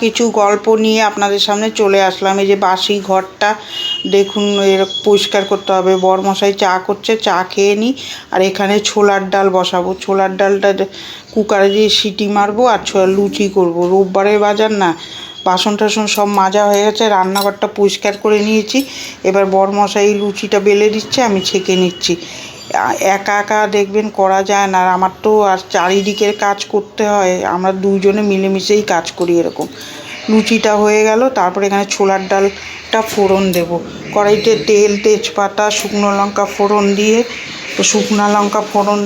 কিছু গল্প নিয়ে আপনাদের সামনে চলে আসলাম। এই যে বাসি ঘরটা দেখুন, এর পরিষ্কার করতে হবে। বরমশাই চা করছে, চা খেয়ে নিই। আর এখানে ছোলার ডাল বসাবো। ছোলার ডালটা কুকারে দিয়ে সিটি মারবো আর লুচি করব। রোববারের বাজার না, বাসন টাসন সব মাজা হয়ে গেছে, রান্নাঘরটা পরিষ্কার করে নিয়েছি। এবার বরমশাই লুচিটা বেলে দিচ্ছে, আমি ছেঁকে নিচ্ছি। একা একা দেখবেন করা যায় না, আর আমার তো আর চারিদিকের কাজ করতে হয়। আমরা দুজনে মিলেমিশেই কাজ করি এরকম। লুচিটা হয়ে গেল, তারপরে এখানে ছোলার ডালটা ফোড়ন দেব। কড়াইতে তেল, তেজপাতা, শুকনো লঙ্কা ফোড়ন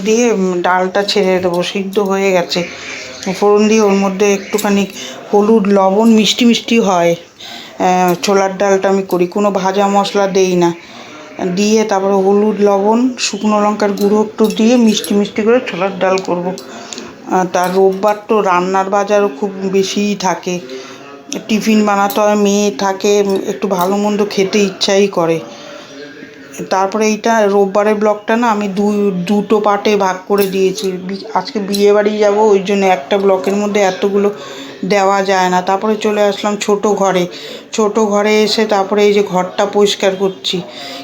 দিয়ে ডালটা ছেড়ে দেবো। সিদ্ধ হয়ে গেছে, ফোড়ন দিয়ে ওর মধ্যে একটুখানি হলুদ, লবণ, মিষ্টি মিষ্টি হয় ছোলার ডালটা আমি করি, কোনো ভাজা মশলা দেই না। দিয়ে তারপরে হলুদ, লবণ, শুকনো লঙ্কার গুঁড়ো একটু দিয়ে মিষ্টি মিষ্টি করে ছোলার ডাল করব। তার রোববার তো রান্নার বাজারও খুব বেশিই থাকে, টিফিন বানাতে হয়, মেয়ে থাকে, একটু ভালো মন্দ খেতে ইচ্ছাই করে। তারপরে এইটা রোববারের ব্লগটা না আমি দুটো পার্টে ভাগ করে দিয়েছি। আজকে বিয়ে বাড়ি যাবো, ওই জন্য একটা ব্লকের মধ্যে এতগুলো দেওয়া যায় না। তারপরে চলে আসলাম ছোট ঘরে এসে তারপরে এই যে ঘরটা পরিষ্কার করছি।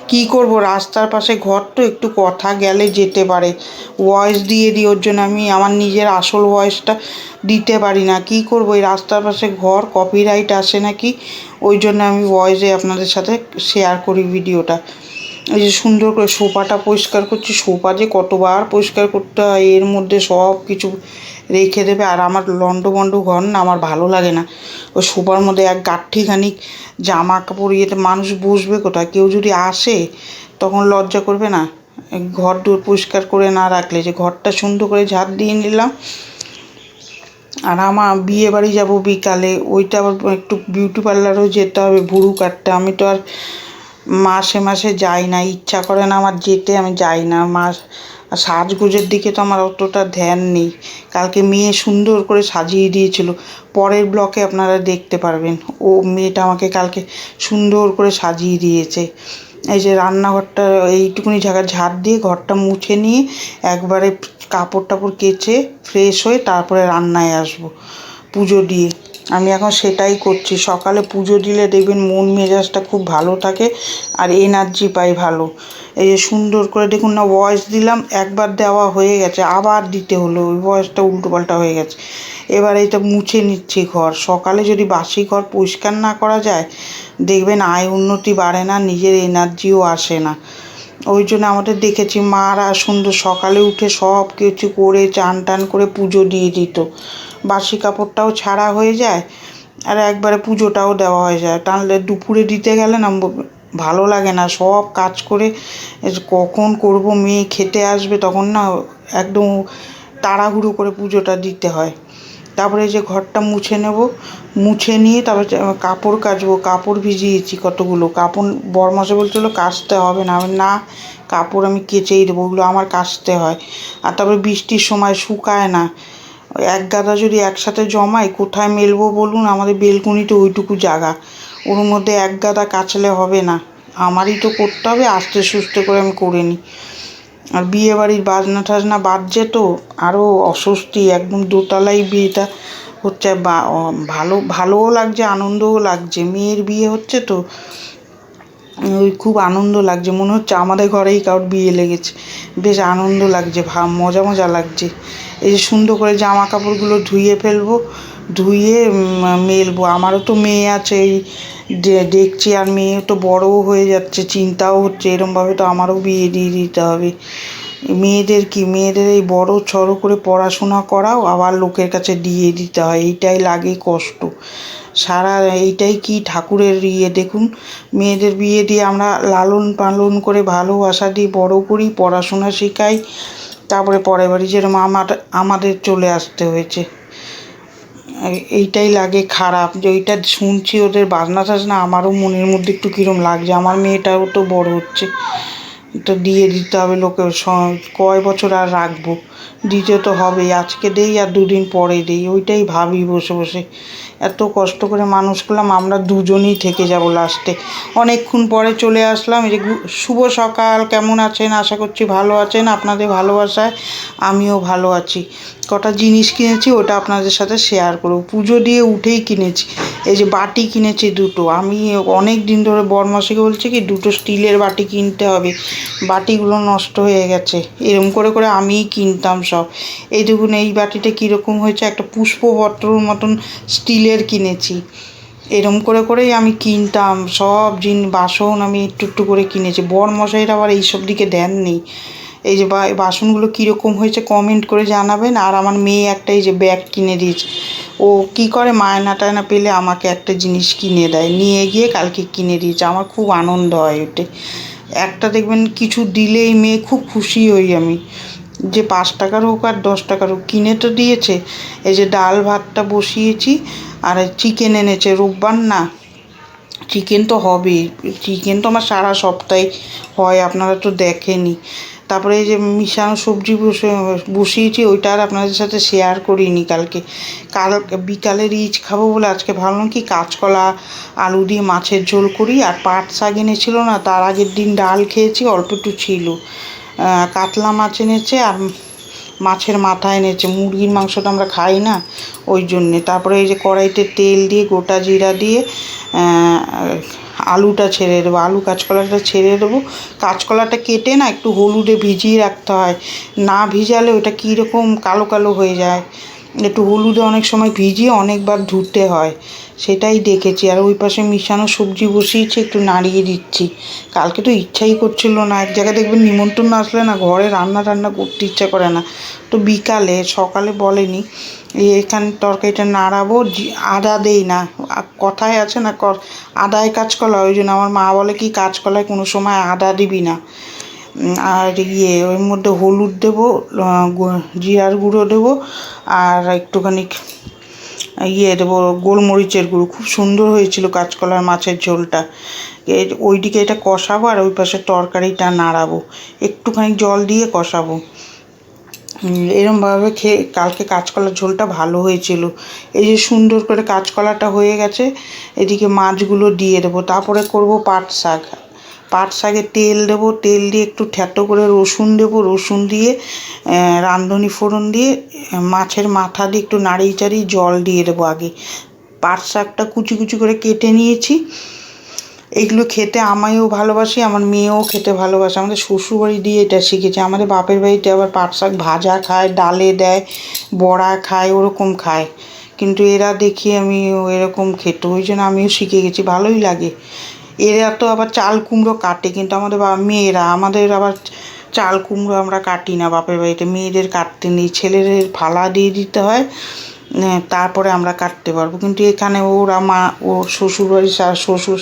কি করব, রাস্তার পাশে ঘর তো, একটু কথা গেলে যেতে পারে। ভয়েস দিয়ে দিই, ওর জন্য আমি আমার নিজের আসল ভয়েসটা দিতে পারি না। কি করব, এই রাস্তার পাশে ঘর, কপিরাইট আসে নাকি, ওই জন্য আমি ভয়েসে আপনাদের সাথে শেয়ার করি ভিডিওটা। এই যে সুন্দর করে সোফাটা পরিষ্কার করছি। সোফা যে কতবার পরিষ্কার করতে হয়, এর মধ্যে সব কিছু রেখে দেবে। আর আমার লন্ডভন্ড ঘর না, আমার ভালো লাগে না। ওই সোফার মধ্যে এক গাঁঠি জামা কাপড় ইয়েতে মানুষ বসবে কোথায়? কেউ যদি আসে তখন লজ্জা করবে না? ঘর দূর পরিষ্কার করে না রাখলে। যে ঘরটা সুন্দর করে ঝাড় দিয়ে নিলাম। আর আমার বিয়ে বাড়ি যাবো বিকালে, ওইটা আবার একটু বিউটি পার্লারেও যেতে হবে ভুরু কাটতে। আমি তো আর মাসে মাসে যাই না, ইচ্ছা করে না আমার যেতে, আমি যাই না। সাজগোজের দিকে তো আমার অতটা ধ্যান নেই। কালকে মেয়ে সুন্দর করে সাজিয়ে দিয়েছিল, পরের ব্লকে আপনারা দেখতে পারবেন। ও মেয়েটা আমাকে কালকে সুন্দর করে সাজিয়ে দিয়েছে। এই যে রান্নাঘরটা এইটুকুনি জায়গা ঝাড় দিয়ে ঘরটা মুছে নিয়ে একবারে কাপড় টাপড় কেচে ফ্রেশ হয়ে তারপরে রান্নায় আসবো পুজো দিয়ে। আমি এখন সেটাই করছি। সকালে পুজো দিলে দেখবেন মন মেজাজটা খুব ভালো থাকে আর এনার্জি পাই ভালো। এই যে সুন্দর করে দেখুন না, ভয়েস দিলাম, একবার দেওয়া হয়ে গেছে, আবার দিতে হলো, ওই ভয়েসটা উল্টোপাল্টা হয়ে গেছে। এবার এটা মুছে নিচ্ছি ঘর। সকালে যদি বাসি ঘর পরিষ্কার না করা যায়, দেখবেন আয় উন্নতি বাড়ে না, নিজের এনার্জিও আসে না। ওই জন্য আমাদের দেখেছি মারা সুন্দর সকালে উঠে সব কিছু করে চান টান করে পুজো দিয়ে দিত। বাসি কাপড়টাও ছাড়া হয়ে যায় আর একবারে পুজোটাও দেওয়া হয়ে যায়। তাহলে দুপুরে দিতে গেলে না ভালো লাগে না, সব কাজ করে কখন করব, মেয়ে খেতে আসবে, তখন না একদম তাড়াহুড়ো করে পুজোটা দিতে হয়। তারপরে যে ঘরটা মুছে নেব, মুছে নিয়ে তারপরে কাপড় কাচবো। কাপড় ভিজিয়েছি কতগুলো কাপড়, বরমশাই বলছিল কাচতে হবে না, আমি না, কাপড় আমি কেচেই দেবো, ওগুলো আমার কাচতে হয়। আর তারপরে বৃষ্টির সময় শুকায় না, এক গাদা যদি একসাথে জমাই কোথায় মেলবো বলুন? আমাদের বেলকুনিতে ওইটুকু জায়গা, ওর মধ্যে এক গাদা কাচলে হবে না, আমারই তো করতে হবে, আস্তে সুস্তে করে আমি করে নিই। আর বিয়ে বাড়ির বাজনা টাজনা বাজছে তো আরও অস্বস্তি, একদম দোতলায় বিয়েটা হচ্ছে। ভালোও লাগছে, আনন্দও লাগছে। মেয়ের বিয়ে হচ্ছে তো ওই খুব আনন্দ লাগছে, মনে হচ্ছে আমাদের ঘরেই কারোর বিয়ে লেগেছে। বেশ আনন্দ লাগছে, মজা লাগছে। এই যে সুন্দর করে জামা কাপড়গুলো ধুয়ে ফেলবো, ধুয়ে মেলবো। আমারও তো মেয়ে আছে, এই দেখছি, আর মেয়ে তো বড়ও হয়ে যাচ্ছে, চিন্তাও হচ্ছে এরমভাবে তো আমারও বিয়ে দিয়ে দিতে হবে। মেয়েদের এই বড় ছড়ো করে পড়াশোনা করাও, আবার লোকের কাছে দিয়ে দিতে হয়, এইটাই লাগে কষ্ট সারা। এইটাই কি ঠাকুরের দেখুন, মেয়েদের বিয়ে দিয়ে আমরা লালন পালন করে ভালোবাসা দিয়ে বড় করি, পড়াশোনা শেখাই, তারপরে পরের বাড়ি যেরকম আমাদের চলে আসতে হয়েছে। এইটাই লাগে খারাপ, যে ওইটা শুনছি ওদের বাজনা টাজনা, আমারও মনের মধ্যে একটু কীরকম লাগছে। আমার মেয়েটাও তো বড় হচ্ছে, তো দিয়ে দিতে হবে লোকে, কয় বছর আর রাখবো, দিতে তো হবে, আজকে দেই আর দুদিন পরে দেই, ওইটাই ভাবি বসে বসে। এত কষ্ট করে মানুষ করলাম, আমরা দুজনেই থেকে যাব লাস্টে। অনেকক্ষণ পরে চলে আসলাম। এই যে শুভ সকাল, কেমন আছেন? আশা করছি ভালো আছেন। আপনাদের ভালোবাসায় আমিও ভালো আছি। কটা জিনিস কিনেছি, ওটা আপনাদের সাথে শেয়ার করব। পুজো দিয়ে উঠেই কিনেছি। এই যে বাটি কিনেছি দুটো। আমি অনেক দিন ধরে বড়মাসিকে বলছি কি দুটো স্টিলের বাটি কিনতে হবে, বাটিগুলো নষ্ট হয়ে গেছে। এরম করে করে আমিই কিনতাম সব। এইটুকুন এই বাটিটা কীরকম হয়েছে, একটা পুষ্পপত্রর মতন স্টিলের কিনেছি। এরম করে করেই আমি কিনতাম সব বাসন, আমি একটু একটু করে কিনেছি। বড়মশাইরা আবার এইসব দিকে ধ্যান নেই। এই যে বাসনগুলো কীরকম হয়েছে কমেন্ট করে জানাবেন। আর আমার মেয়ে একটা এই যে ব্যাগ কিনে দিয়েছে। ও কি করে, মায়না টায়না পেলে আমাকে একটা জিনিস কিনে দেয়, নিয়ে গিয়ে কালকে কিনে দিয়েছে। আমার খুব আনন্দ হয় ওতে। একটা দেখবেন কিছু দিলেই মেয়ে খুব খুশি হই আমি, যে 5 টাকার হোক আর 10 টাকার হোক কিনে তো দিয়েছে। এই যে ডাল ভাতটা বসিয়েছি, আর চিকেন এনেছে, রোববার না, চিকেন তো হবেই। চিকেন তো আমার সারা সপ্তাহে হয়, আপনারা তো দেখেনি। তারপরে এই যে মিশানো সবজি বসিয়েছি, ওইটা আর আপনাদের সাথে শেয়ার করিনি কালকে। বিকালে রিচ খাবো বলে আজকে ভাবলাম কি কাঁচকলা আলু দিয়ে মাছের ঝোল করি। আর পাট শাক এনেছিল না, তার আগের দিন ডাল খেয়েছি, অল্প একটু ছিল। কাতলা মাছ এনেছে আর মাছের মাথা এনেছে। মুরগির মাংসটা আমরা খাই না, ওই জন্যে। তারপরে এই যে কড়াইতে তেল দিয়ে গোটা জিরা দিয়ে আলুটা ছেড়ে দেবো, আলু কাঁচকলাটা ছেড়ে দেবো। কাঁচকলাটা কেটে না একটু হলুদে ভিজিয়ে রাখতে হয়, না ভিজালে ওটা কীরকম কালো কালো হয়ে যায়। একটু হলুদে অনেক সময় ভিজিয়ে অনেকবার ধুতে হয়, সেটাই দেখেছি। আর ওই পাশে মিশানো সবজি বসিয়েছি, একটু নাড়িয়ে দিচ্ছি। কালকে তো ইচ্ছাই করছিল না, এক জায়গায় দেখবেন নিমন্ত্রণ আসলে না ঘরে রান্না টান্না করতে ইচ্ছা করে না। তো বিকালে, সকালে বলেনি এখানে তরকারিটা নাড়াবো, আদা দেই না, কথায় আছে না আদায় কাঁচকলা, ওই জন্য আমার মা বলে কি কাঁচকলায় কোনো সময় আদা দিবি না। আর ওর মধ্যে হলুদ দেবো, জিরার গুঁড়ো দেবো, আর একটুখানি দেবো গোলমরিচের গুঁড়ো। খুব সুন্দর হয়েছিল কাঁচকলার মাছের ঝোলটা। ওইদিকে এটা কষাবো আর ওই পাশে তরকারিটা নাড়াবো, একটুখানি জল দিয়ে কষাবো। এরমভাবে কালকে কাঁচকলার ঝোলটা ভালো হয়েছিল। এই যে সুন্দর করে কাঁচকলাটা হয়ে গেছে, এদিকে মাছগুলো দিয়ে দেবো। তারপরে করব পাট শাক। পাট শাকে তেল দেবো, তেল দিয়ে একটু থ্যাতো করে রসুন দেবো, রসুন দিয়ে রাঁধুনি ফোড়ন দিয়ে মাছের মাথা দিয়ে একটু নাড়িয়ে চাড়িয়ে জল দিয়ে দেবো আগে। পাট শাকটা কুচি কুচি করে কেটে নিয়েছি। এইগুলো খেতে আমিও ভালোবাসি, আমার মেয়েও খেতে ভালোবাসে। আমাদের শ্বশুরবাড়ি দিয়ে এটা শিখেছে। আমাদের বাপের বাড়িতে আবার পাট শাক ভাজা খায়, ডালে দেয়, বড়া খায়, ওরকম খায়। কিন্তু এরা দেখি আমি এরকম খেত, ওই জন্য আমিও শিখে গেছি, ভালোই লাগে। এরা তো আবার চাল কুমড়ো কাটে, কিন্তু আমাদের মেয়েরা, আমাদের আবার চাল কুমড়ো আমরা কাটি না বাপের বাড়িতে, মেয়েদের কাটতে নেই, ছেলেদের ফালা দিয়ে দিতে হয়, তারপরে আমরা কাটতে পারবো। কিন্তু এখানে ওরা ওর শ্বশুরবাড়ি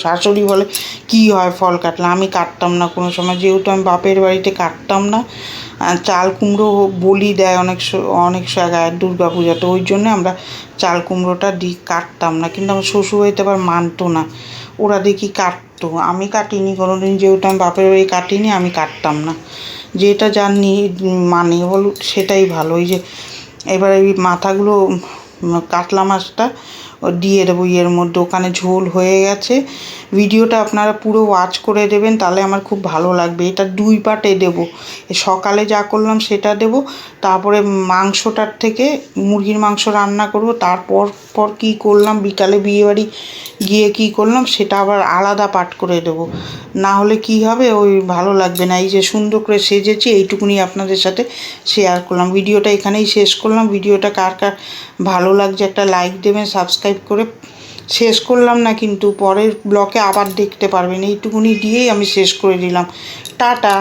শাশুড়ি বলে কি হয় ফল কাটলে, আমি কাটতাম না কোনো সময়, যেহেতু আমি বাপের বাড়িতে কাটতাম না। চাল কুমড়ো বলি দেয় অনেক জায়গায় দুর্গা পূজাতে, ওই জন্য আমরা চাল কুমড়োটা কাটতাম না। কিন্তু আমার শ্বশুরবাড়িতে আবার মানতো না, ওরা দেখি কাটতো, আমি কাটিনি কোনোদিন, যেহেতু আমি বাপের বাড়ি কাটিনি, আমি কাটতাম না। যেটা জানি মানে বলুন সেটাই ভালো। ওই যে এবার এই মাথাগুলো কাতলা মাছটা দিয়ে দেবো মধ্যে। ওখানে ঝোল হয়ে গেছে। ভিডিওটা আপনারা পুরো ওয়াচ করে দেবেন, তাহলে আমার খুব ভালো লাগবে। এটা 2 পার্টে দেবো, সকালে যা করলাম সেটা দেব, তারপরে মাংসটার থেকে মুরগির মাংস রান্না করব, তারপর কী করলাম বিকালে বিয়েবাড়ি গিয়ে কী করলাম সেটা আবার আলাদা পার্ট করে দেবো। না হলে কি হবে, ওই ভালো লাগবে না। এই যে সুন্দর করে সেজেছি, এইটুকুনি আপনাদের সাথে শেয়ার করলাম। ভিডিওটা এখানেই শেষ করলাম। ভিডিওটা কার কার ভালো লাগছে একটা লাইক দেবেন, সাবস্ক্রাইব করে। শেষ করলাম না কিন্তু, পরের ব্লকে আবার দেখতে পারবেন। এইটুকুনি দিয়েই আমি শেষ করে দিলাম। টাটা।